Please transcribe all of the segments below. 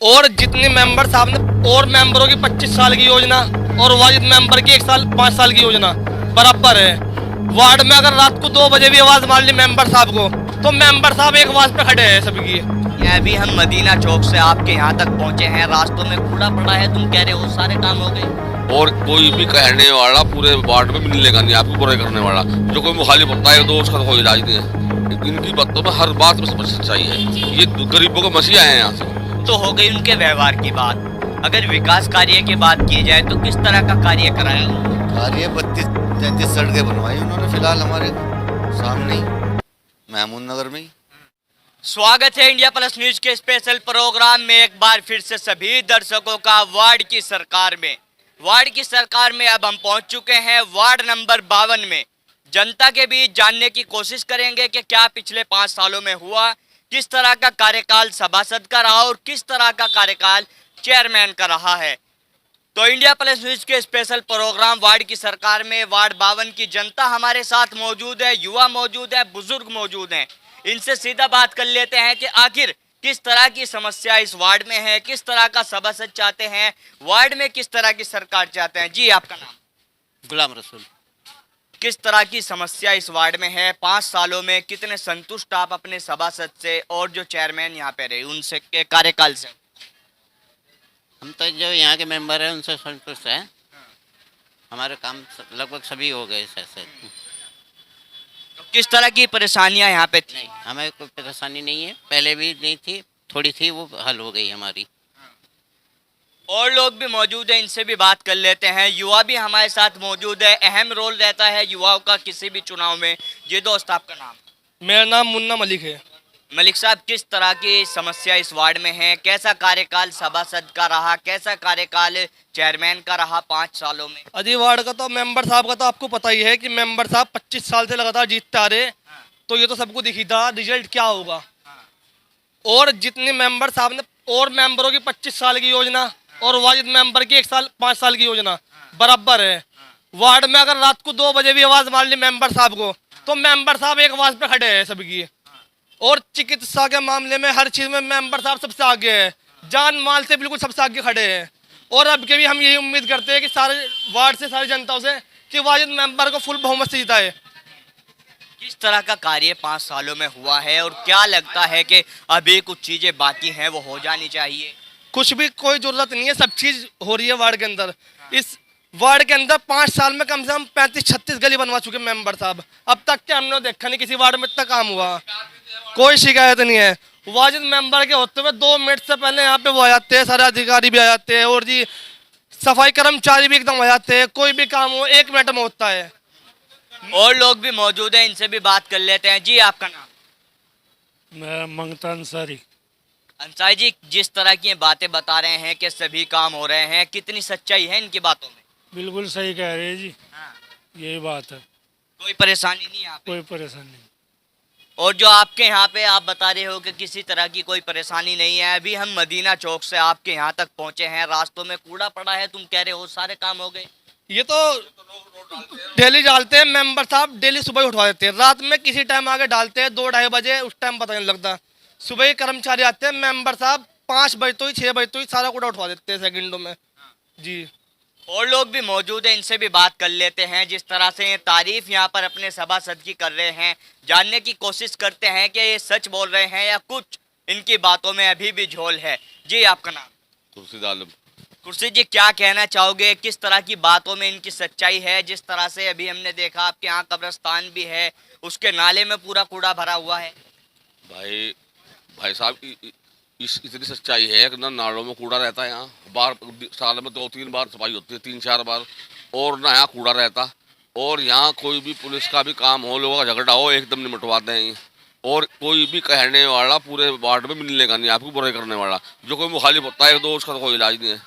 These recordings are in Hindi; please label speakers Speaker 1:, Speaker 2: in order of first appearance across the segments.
Speaker 1: और जितने मेंबर साहब ने और मेंबरों की 25 साल की योजना और वाजिद मेंबर की 5 साल की योजना बराबर है। वार्ड में अगर रात को 2 बजे भी आवाज मार ली मेंबर साहब को तो मेंबर साहब एक आवाज पे खड़े हैं सबकी।
Speaker 2: अभी हम मदीना चौक से आपके यहाँ तक पहुँचे हैं, रास्तों में कूड़ा पड़ा है, तुम कह रहे हो सारे काम हो गए।
Speaker 3: और कोई भी कहने वाला पूरे वार्ड में मिलने का नहीं, आपको बुराई करने वाला जो कोई मुखालिफ होता है तो उसका कोई इलाज नहीं है। इनकी बातों में हर बात में सच्चाई है। ये गरीबों को मसीहा आए हैं यहाँ से।
Speaker 2: तो हो गई उनके व्यवहार की बात। अगर विकास कार्य की बात की जाए तो किस तरह का कार्य कराया?
Speaker 4: कार्य 32-33 सड़कें बनवाई उन्होंने फिलहाल हमारे सामने ही महमूद नगर में ही।
Speaker 2: स्वागत है इंडिया प्लस न्यूज के स्पेशल प्रोग्राम में एक बार फिर से सभी दर्शकों का। वार्ड की सरकार में अब हम पहुंच चुके हैं वार्ड नंबर 52 में। जनता के बीच जानने की कोशिश करेंगे कि क्या पिछले 5 सालों में हुआ, किस तरह का कार्यकाल सभासद का रहा और किस तरह का कार्यकाल चेयरमैन का रहा है। तो इंडिया प्लस न्यूज के स्पेशल प्रोग्राम वार्ड की सरकार में वार्ड 52 की जनता हमारे साथ मौजूद है, युवा मौजूद है, बुजुर्ग मौजूद हैं। इनसे सीधा बात कर लेते हैं कि आखिर किस तरह की समस्या इस वार्ड में है, किस तरह का सभासद चाहते हैं, वार्ड में किस तरह की सरकार चाहते हैं। जी, आपका नाम?
Speaker 5: गुलाम रसूल।
Speaker 2: किस तरह की समस्या इस वार्ड में है? 5 सालों में कितने संतुष्ट आप अपने सभासद से और जो चेयरमैन यहाँ पे रहे उनसे के कार्यकाल से?
Speaker 5: हम तो जो यहाँ के मेंबर हैं उनसे संतुष्ट हैं। हमारे काम लगभग सभी हो गए ऐसे।
Speaker 2: तो किस तरह की परेशानियां यहाँ पे थी?
Speaker 5: नहीं, हमें कोई परेशानी नहीं है, पहले भी नहीं थी, थोड़ी थी, वो हल हो गई हमारी।
Speaker 2: और लोग भी मौजूद हैं, इनसे भी बात कर लेते हैं। युवा भी हमारे साथ मौजूद है। अहम रोल रहता है युवाओं का किसी भी चुनाव में। जी दोस्त, आपका नाम?
Speaker 1: मेरा नाम मुन्ना मलिक है।
Speaker 2: मलिक साहब, किस तरह की समस्या इस वार्ड में है? कैसा कार्यकाल सभासद का रहा, कैसा कार्यकाल चेयरमैन का रहा 5 सालों में?
Speaker 1: अजी वार्ड का तो मेंबर साहब का तो आपको पता ही है कि मेंबर साहब 25 साल से लगातार जीतते आ रहे, तो ये तो सबको दिखी था रिजल्ट क्या होगा। और जितने मेंबर साहब ने और मेंबरों की 25 साल की योजना और वाजिद मेंबर की 5 साल की योजना बराबर है। वार्ड में अगर रात को 2 बजे भी आवाज मार ली मेंबर साहब को तो मेंबर साहब एक आवाज पे खड़े हैं सबकी। और चिकित्सा के मामले में हर चीज में मेंबर साहब सबसे आगे है, जान माल से बिल्कुल सबसे आगे खड़े हैं। और अब के भी हम यही उम्मीद करते हैं कि सारे वार्ड से सारी जनता से कि वाजिद मेंबर को फुल बहुमत से जिताए।
Speaker 2: किस तरह का कार्य 5 सालों में हुआ है और क्या लगता है कि अभी कुछ चीजें बाकी हैं वो हो जानी चाहिए?
Speaker 1: कुछ भी कोई जरूरत नहीं है, सब चीज हो रही है वार्ड के अंदर। इस वार्ड के अंदर 5 साल में कम से कम 35-36 गली बनवा चुके मेंबर साहब। अब तक के हमने देखा नहीं किसी वार्ड में इतना काम हुआ, कोई शिकायत नहीं है। वाजिद मेंबर के होते हुए 2 मिनट से पहले यहाँ पे वो आ जाते हैं, सारे अधिकारी भी आ जाते हैं और जी सफाई कर्मचारी भी एकदम आ जाते हैं। कोई भी काम हो 1 मिनट में होता है।
Speaker 2: और लोग भी मौजूद हैं, इनसे भी बात कर लेते हैं। जी, आपका नाम?
Speaker 6: मैं मंगता अंसारी।
Speaker 2: अंसारी जी, जिस तरह की बातें बता रहे हैं कि सभी काम हो रहे हैं, कितनी सच्चाई है इनकी बातों में?
Speaker 6: बिल्कुल सही कह रहे हैं जी,
Speaker 2: हाँ।
Speaker 6: यही बात है,
Speaker 2: कोई परेशानी नहीं यहाँ पे?
Speaker 6: कोई परेशानी नहीं।
Speaker 2: और जो आपके यहाँ पे आप बता रहे हो कि किसी तरह की कोई परेशानी नहीं है। अभी हम मदीना चौक से आपके यहाँ तक पहुँचे हैं, रास्तों में कूड़ा पड़ा है, तुम कह रहे हो सारे काम हो गए।
Speaker 1: ये तो डेली डालते हैं मेंबर साहब, डेली सुबह ही उठवा देते हैं। रात में किसी टाइम आके डालते हैं 2-2:30 बजे, उस टाइम पता नहीं लगता। सुबह ही कर्मचारी आते हैं, मेंबर साहब 5 बजे तो ही 6 बजे तो ही सारा कूड़ा उठवा देते हैं सेकंडों में। जी,
Speaker 2: और लोग भी मौजूद हैं, इनसे भी बात कर लेते हैं। जिस तरह से ये तारीफ यहाँ पर अपने सभासद की कर रहे हैं, जानने की कोशिश करते हैं कि ये सच बोल रहे हैं या कुछ इनकी बातों में अभी भी झोल है। जी, आपका नाम?
Speaker 3: खुर्शीद आलम।
Speaker 2: खुर्शीद जी, क्या कहना चाहोगे? किस तरह की बातों में इनकी सच्चाई है? जिस तरह से अभी हमने देखा आपके यहाँ कब्रिस्तान भी है, उसके नाले में पूरा कूड़ा भरा हुआ है।
Speaker 3: भाई साहब, इतनी सच्चाई है कि ना नालों में कूड़ा रहता है। यहाँ बार साल में 2-3 बार सफाई होती है, 3-4 बार, और ना यहाँ कूड़ा रहता। और यहाँ कोई भी पुलिस का भी काम हो, लोगों का झगड़ा हो, एकदम निपटवाते हैं। और कोई भी कहने वाला पूरे वार्ड में मिलने का नहीं, आपको बुराई करने वाला जो कोई मुखालिफ होता है तो उसका कोई इलाज नहीं है।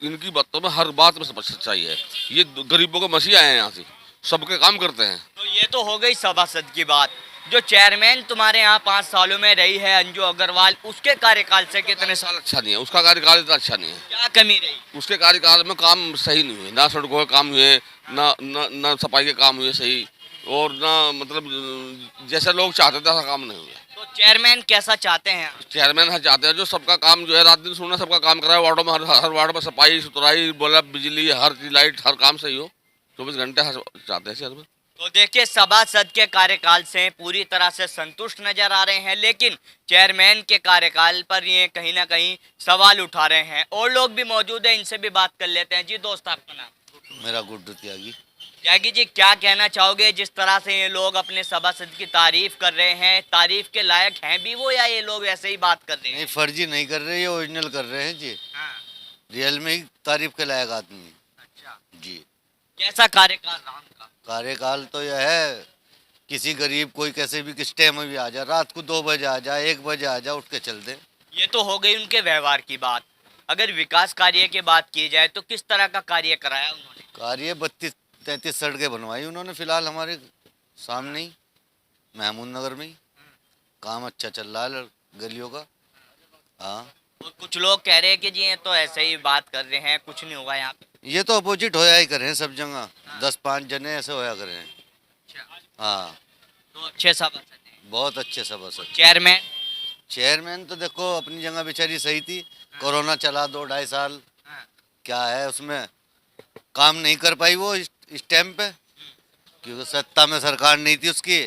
Speaker 3: इनकी बातों में हर बात में सच्चाई है। ये गरीबों को मसीहा आए हैं, यहाँ से सबके काम करते हैं।
Speaker 2: तो ये तो हो गई सभासद की बात। जो चेयरमैन तुम्हारे यहाँ 5 सालों में रही है अंजू अग्रवाल, उसके कार्यकाल से कितने साल?
Speaker 3: अच्छा नहीं है उसका कार्यकाल, इतना अच्छा नहीं है।
Speaker 2: क्या कमी रही?
Speaker 3: उसके कार्यकाल में काम सही नहीं हुए, ना सड़कों के काम हुए, ना सफाई के काम हुए सही, और ना मतलब जैसे लोग चाहते थे ऐसा काम नहीं हुआ।
Speaker 2: तो तो चेयरमैन कैसा चाहते हैं आप?
Speaker 3: चेयरमैन है चाहते हैं जो सबका काम जो है रात दिन सुनना सबका काम कराए वार्डों में, हर वार्ड में सफाई सुथराई बल्ब बिजली हर चीज लाइट हर काम सही हो 24 घंटे चाहते हैं चेयरमैन।
Speaker 2: तो देखिए सभासद के कार्यकाल से पूरी तरह से संतुष्ट नजर आ रहे हैं, लेकिन चेयरमैन के कार्यकाल पर ये कहीं ना कहीं सवाल उठा रहे हैं। और लोग भी मौजूद हैं, इनसे भी बात कर लेते हैं। जी दोस्त, आपका नाम?
Speaker 4: मेरा गुड्डू त्यागी।
Speaker 2: त्यागी जी, क्या कहना चाहोगे जिस तरह से ये लोग अपने सभासद की तारीफ कर रहे हैं? तारीफ के लायक हैं भी वो, या ये लोग ऐसे ही बात कर रहे हैं?
Speaker 4: नहीं, फर्जी नहीं कर रहे, ये ओरिजिनल कर रहे हैं जी।
Speaker 2: हाँ।
Speaker 4: रियल में ही तारीफ के लायक आदमी है
Speaker 2: अच्छा,
Speaker 4: जी।
Speaker 2: कैसा कार्यकाल रहा उनका?
Speaker 4: कार्यकाल तो यह है, किसी गरीब कोई कैसे भी किस टाइम में भी आ जाए, रात को 2 बजे आ जाए 1 बजे आ जाए, उठ के चल दे।
Speaker 2: ये तो हो गई उनके व्यवहार की बात। अगर विकास कार्य की बात की जाए तो किस तरह का कार्य कराया उन्होंने?
Speaker 4: कार्य 32-33 सड़कें बनवाई उन्होंने फिलहाल हमारे सामने ही महमूद नगर में ही। काम अच्छा चल रहा है गलियों का। हाँ,
Speaker 2: और कुछ लोग कह रहे हैं कि जी ये तो ऐसे ही बात कर रहे हैं, कुछ नहीं होगा यहाँ पे।
Speaker 4: ये तो अपोजिट होया ही करे हैं सब जगह। 10-5 जने ऐसे होया करे हैं। हाँ,
Speaker 2: तो अच्छे सभासद हैं।
Speaker 4: बहुत अच्छे सभासद।
Speaker 2: चेयरमैन?
Speaker 4: चेयरमैन तो देखो अपनी जगह बेचारी सही थी, कोरोना चला 2-2.5 साल, क्या है उसमें काम नहीं कर पाई वो इस टाइम पे, क्योंकि सत्ता में सरकार नहीं थी उसकी,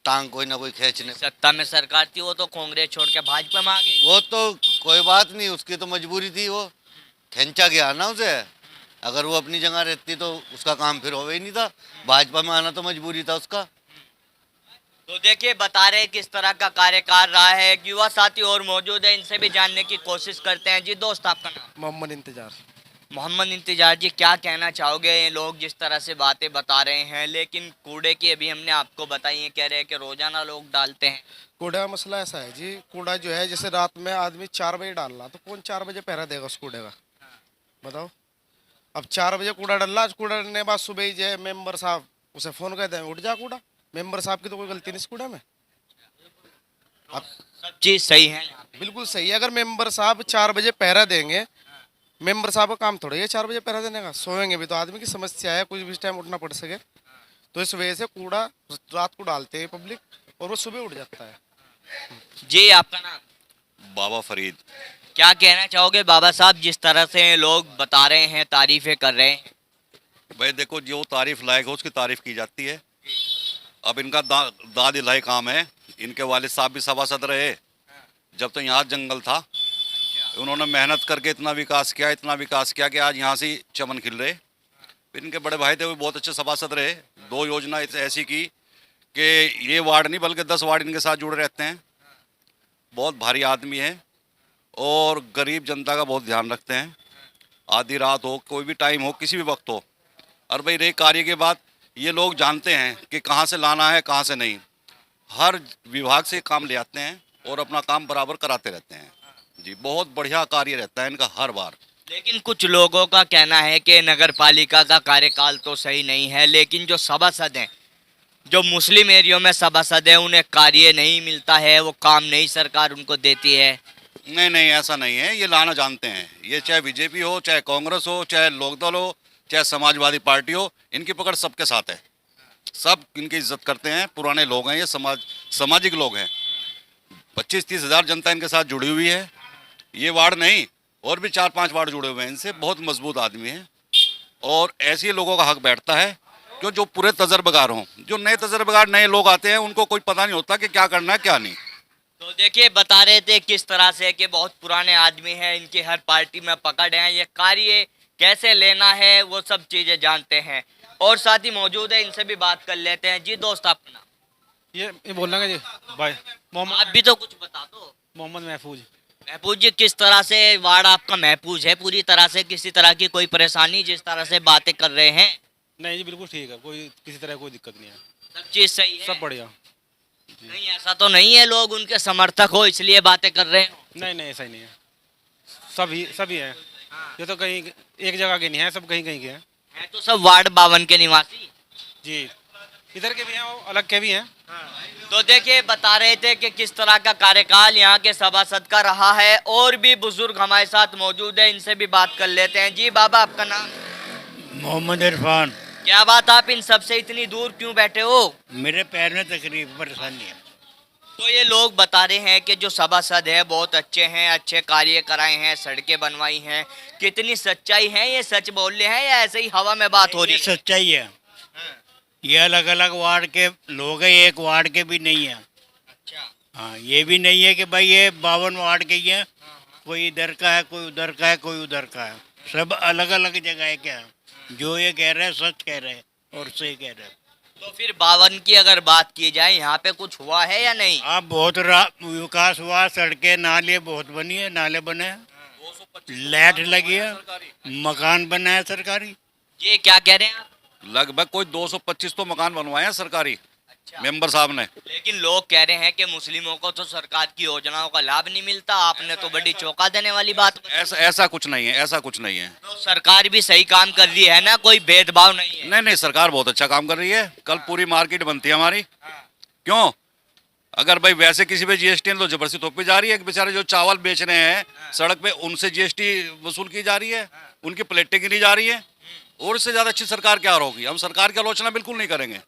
Speaker 4: टांग कोई ना कोई खींचने।
Speaker 2: सत्ता में सरकार थी, वो तो कांग्रेस छोड़ के भाजपा में आ गई।
Speaker 4: वो तो कोई बात नहीं, उसकी तो मजबूरी थी, वो खींचा गया ना उसे। अगर वो अपनी जगह रहती तो उसका काम फिर हो ही नहीं था, भाजपा में आना तो मजबूरी था उसका।
Speaker 2: तो देखिए बता रहे किस तरह का कार्यकाल रहा है। युवा साथी और मौजूद है, इनसे भी जानने की कोशिश करते हैं। जी दोस्त, आपका नाम?
Speaker 7: मोहम्मद इंतजार।
Speaker 2: मोहम्मद इंतजार जी, क्या कहना चाहोगे? ये लोग जिस तरह से बातें बता रहे हैं, लेकिन कूड़े की अभी हमने आपको बताई है, कह रहे हैं कि रोजाना लोग डालते हैं।
Speaker 7: कूड़े का मसला ऐसा है जी, कूड़ा जो है जैसे रात में आदमी 4 बजे डाल रहा, तो कौन 4 बजे पहरा देगा उस कूड़े का? बताओ। अब 4 बजे कूड़ा डल रहा, कूड़ा डलने के बाद सुबह ही जो है मेंबर साहब उसे फ़ोन कहते हैं उठ जा कूड़ा। मेंबर साहब की तो कोई गलती नहीं इस कूड़े में। अब
Speaker 2: सब चीज़ सही है यहाँ पे।
Speaker 7: बिल्कुल सही है, अगर मेंबर साहब 4 बजे पहरा देंगे, मेंबर साहब का काम थोड़ा है 4 बजे पहरा देने का। सोएंगे भी तो आदमी की समस्या है, कुछ भी टाइम उठना पड़ सके, तो इस वजह से कूड़ा रात को डालते हैं पब्लिक और वो सुबह उठ जाता है।
Speaker 2: जी आपका नाम?
Speaker 8: बाबा फरीद।
Speaker 2: क्या कहना चाहोगे बाबा साहब, जिस तरह से लोग बता रहे हैं, तारीफें कर रहे हैं?
Speaker 8: भाई देखो, जो तारीफ लायक हो उसकी तारीफ की जाती है। अब इनका दाद इलाही काम है। इनके वालिद साहब भी सभासद रहे जब तो यहाँ जंगल था। उन्होंने मेहनत करके इतना विकास किया कि आज यहाँ से ही चमन खिल रहे। फिर इनके बड़े भाई थे, वो बहुत अच्छे सभासद रहे। 2 योजना ऐसी की कि ये वार्ड नहीं बल्कि 10 वार्ड इनके साथ जुड़े रहते हैं। बहुत भारी आदमी है और गरीब जनता का बहुत ध्यान रखते हैं। आधी रात हो, कोई भी टाइम हो, किसी भी वक्त हो। और भाई रही कार्य के बाद, ये लोग जानते हैं कि कहाँ से लाना है कहाँ से नहीं। हर विभाग से काम ले आते हैं और अपना काम बराबर कराते रहते हैं जी। बहुत बढ़िया कार्य रहता है इनका हर बार।
Speaker 2: लेकिन कुछ लोगों का कहना है कि नगर पालिका का कार्यकाल तो सही नहीं है, लेकिन जो सभासद हैं, जो मुस्लिम एरियो में सभासद हैं, उन्हें कार्य नहीं मिलता है, वो काम नहीं सरकार उनको देती है।
Speaker 8: नहीं, ऐसा नहीं है। ये लाना जानते हैं। ये चाहे बीजेपी हो, चाहे कांग्रेस हो, चाहे लोकदल हो, चाहे समाजवादी पार्टी हो, इनकी पकड़ सबके साथ है। सब इनकी इज्जत करते हैं। पुराने लोग हैं ये, सामाजिक लोग हैं। 25-30 हज़ार जनता इनके साथ जुड़ी हुई है। ये वार्ड नहीं, और भी 4-5 वार्ड जुड़े हुए हैं इनसे। बहुत मजबूत आदमी हैं और ऐसे लोगों का हक बैठता है क्यों, जो पूरे तजर्बेकार हों। जो नए तजर्बेकार नए लोग आते हैं, उनको कोई पता नहीं होता कि क्या करना है क्या नहीं।
Speaker 2: तो देखिए बता रहे थे किस तरह से कि बहुत पुराने आदमी हैं, इनकी हर पार्टी में पकड़ है, ये कार्य कैसे लेना है वो सब चीज़ें जानते हैं। और साथ ही मौजूद है, इनसे भी बात कर लेते हैं। जी दोस्त, आपका नाम?
Speaker 9: ये बोलना है जी भाई।
Speaker 2: आप भी तो कुछ बता दो।
Speaker 9: मोहम्मद महफूज।
Speaker 2: महफूज जी, किस तरह से वार्ड आपका महफूज है पूरी तरह से? किसी तरह की कोई परेशानी, जिस तरह से बातें कर रहे हैं?
Speaker 9: नहीं जी, बिल्कुल ठीक है, कोई किसी तरह कोई दिक्कत नहीं है।
Speaker 2: सब चीज़ सही है,
Speaker 9: सब बढ़िया।
Speaker 2: नहीं ऐसा तो नहीं है लोग उनके समर्थक हो इसलिए बातें कर रहे हो?
Speaker 9: नहीं, ऐसा ही नहीं है। सभी हैं। ये तो कहीं एक जगह के नहीं है, सब कहीं के हैं।
Speaker 2: है तो सब वार्ड 52 के निवासी
Speaker 9: जी, इधर के भी हैं और अलग के भी हैं।
Speaker 2: तो देखिए बता रहे थे कि किस तरह का कार्यकाल यहाँ के सभासद का रहा है। और भी बुजुर्ग हमारे साथ मौजूद है, इनसे भी बात कर लेते हैं। जी बाबा, आपका नाम?
Speaker 10: मोहम्मद इरफान।
Speaker 2: क्या बात, आप इन सबसे इतनी दूर क्यों बैठे हो?
Speaker 10: मेरे पैर में तकलीफ परेशानी है।
Speaker 2: तो ये लोग बता रहे हैं कि जो सभासद है बहुत अच्छे हैं, अच्छे कार्य कराए हैं, सड़कें बनवाई हैं। कितनी सच्चाई है, ये सच बोल रहे हैं या ऐसे ही हवा में बात हो रही
Speaker 10: ये
Speaker 2: है?
Speaker 10: सच्चाई है। ये अलग अलग वार्ड के लोग हैं, एक वार्ड के भी नहीं है।
Speaker 2: अच्छा।
Speaker 10: हाँ, ये भी नहीं है कि भाई ये 52 वार्ड के ही है, कोई इधर का है, कोई उधर का है, कोई उधर का है। सब अलग अलग जगह के हैं। जो ये कह रहे हैं सच कह रहे हैं और सही कह रहे हैं।
Speaker 2: तो फिर 52 की अगर बात की जाए, यहाँ पे कुछ हुआ है या नहीं?
Speaker 10: आप बहुत विकास हुआ, सड़कें नाले बहुत बनी है, नाले बने हैं, लाइट लगी है, मकान बना है सरकारी।
Speaker 2: ये क्या कह रहे हैं आप?
Speaker 8: लगभग कोई 225 तो मकान बनवाए हैं सरकारी
Speaker 2: अच्छा।
Speaker 8: मेंबर साहब ने।
Speaker 2: लेकिन लोग कह रहे हैं कि मुस्लिमों को तो सरकार की योजनाओं का लाभ नहीं मिलता। आपने तो बड़ी चौंका देने वाली बात बताई।
Speaker 8: ऐसा कुछ नहीं है, ऐसा कुछ नहीं है।
Speaker 2: तो सरकार भी सही काम कर रही है ना, कोई भेदभाव नहीं है?
Speaker 8: नहीं, सरकार बहुत अच्छा काम कर रही है। कल पूरी मार्केट बनती है हमारी। क्यों? अगर भाई वैसे किसी पे जीएसटी तो जबरदस्ती थोपी जा रही है कि बेचारे जो चावल बेच रहे हैं सड़क पे, उनसे जीएसटी वसूल की जा रही है, उनकी प्लेटें गिनी जा रही है। और इससे ज्यादा अच्छी सरकार क्या होगी? हम सरकार की आलोचना बिल्कुल नहीं करेंगे,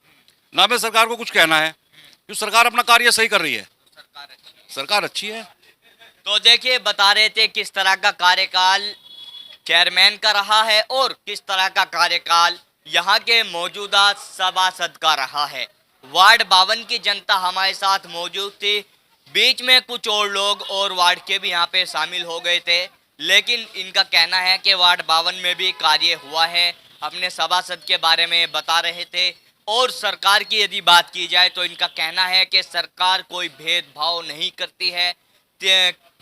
Speaker 8: ना हमें सरकार को कुछ कहना है, क्योंकि सरकार अपना कार्य सही कर रही है। सरकार अच्छी है।
Speaker 2: तो देखिए, बता रहे थे किस तरह का कार्यकाल चेयरमैन का रहा है और किस तरह का कार्यकाल यहाँ के मौजूदा सभासद का रहा है। वार्ड 52 की जनता हमारे साथ मौजूद थी। बीच में कुछ और लोग और वार्ड के भी यहाँ पे शामिल हो गए थे, लेकिन इनका कहना है कि वार्ड 52 में भी कार्य हुआ है। अपने सभासद के बारे में बता रहे थे। और सरकार की यदि बात की जाए तो इनका कहना है कि सरकार कोई भेदभाव नहीं करती है।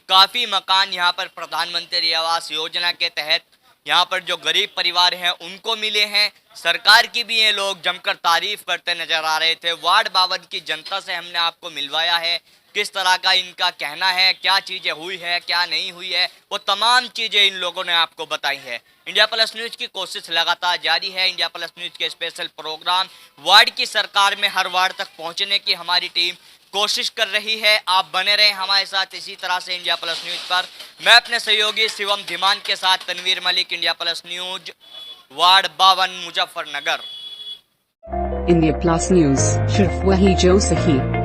Speaker 2: काफ़ी मकान यहाँ पर प्रधानमंत्री आवास योजना के तहत यहाँ पर जो गरीब परिवार हैं उनको मिले हैं। सरकार की भी ये लोग जमकर तारीफ करते नजर आ रहे थे। वार्ड 52 की जनता से हमने आपको मिलवाया है, किस तरह का इनका कहना है, क्या चीज़ें हुई है, क्या नहीं हुई है, वो तमाम चीज़ें इन लोगों ने आपको बताई है। इंडिया प्लस न्यूज़ की कोशिश लगातार जारी है। इंडिया प्लस न्यूज़ के स्पेशल प्रोग्राम वार्ड की सरकार में हर वार्ड तक पहुँचने की हमारी टीम कोशिश कर रही है। आप बने रहें हमारे साथ इसी तरह से इंडिया प्लस न्यूज़ पर। मैं अपने सहयोगी शिवम धीमान के साथ Tanveer Malik, India plus news, ward 52 Muzaffarnagar.
Speaker 11: India plus news, सिर्फ वही जो सही।